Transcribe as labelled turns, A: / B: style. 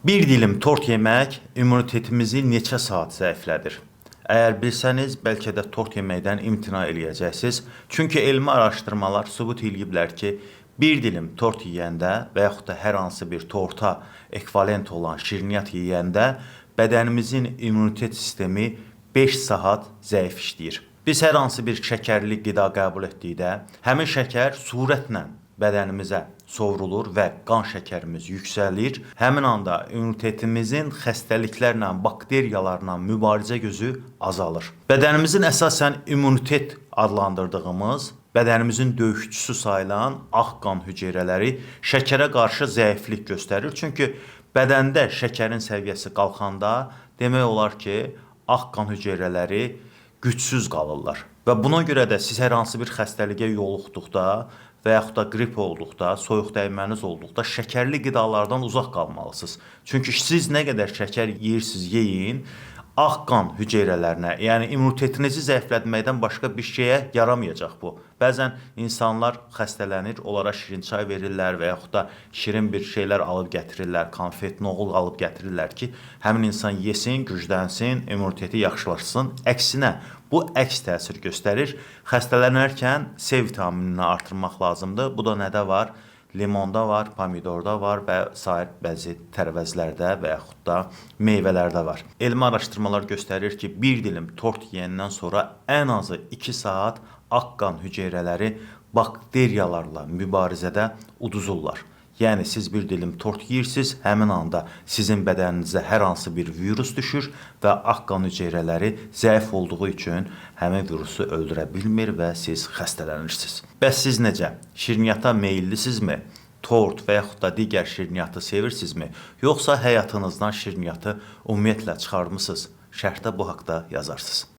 A: Bir dilim tort yemək immunitetimizi neçə saat zəiflədir? Əgər bilsəniz, bəlkə də tort yeməkdən imtina eləyəcəksiniz. Çünki elmi araşdırmalar sübut eləyiblər ki, bir dilim tort yeyəndə və yaxud da hər hansı bir torta ekvivalent olan şirniyyat yeyəndə bədənimizin immunitet sistemi 5 saat zəif işləyir. Biz hər hansı bir şəkərli qida qəbul etdikdə, həmin şəkər sürətlə bədənimizə sovrulur və qan şəkərimiz yüksəlir. Həmin anda immunitetimizin xəstəliklərlə, bakteriyalarla mübarizə gücü azalır. Bədənimizin əsasən immunitet adlandırdığımız, bədənimizin döyüşçüsü sayılan ağ qan hüceyrələri şəkərə qarşı zəiflik göstərir. Çünki bədəndə şəkərin səviyyəsi qalxanda demək olar ki, ağ qan hüceyrələri gücsüz qalırlar. Və buna görə də siz hər hansı bir xəstəliyə yoluxduqda və yaxud da qrip olduqda, soyuq dəyməniz olduqda şəkərli qidalardan uzaq qalmalısınız. Çünki siz nə qədər şəkər yeyirsiniz, yeyin, ağ qan hüceyrələrinə, yəni immunitetinizi zəiflətməkdən başqa bir şeyə yaramayacaq bu. Bəzən insanlar xəstələnir, onlara şirin çay verirlər və yaxud da şirin bir şeylər alıb gətirirlər, konfet, noğul alıb gətirirlər ki, həmin insan yesin, güclənsin, immuniteti yaxşılaşsın. Əksinə, bu əks təsir göstərir. Xəstələnərkən C vitaminini artırmaq lazımdır. Bu da nədə var? Limonda var, pomidorda var və sair bəzi tərəvəzlərdə və yaxud da meyvələrdə var. Elmi araşdırmalar göstərir ki, bir dilim tort yeyəndən sonra ən azı 2 saat ağ qan hüceyrələri bakteriyalarla mübarizədə uduzurlar. Yəni, siz bir dilim tort yeyirsiniz, həmin anda sizin bədəninizə hər hansı bir virus düşür və ağ qan hüceyrələri zəif olduğu üçün həmin virusu öldürə bilmir və siz xəstələnirsiniz. Bəs siz necə? Şirniyyata meyillisinizmi? Tort və yaxud da digər şirniyyatı sevirsinizmi? Yoxsa həyatınızdan şirniyyatı ümumiyyətlə çıxarmısınız? Şərhdə bu haqda yazarsınız.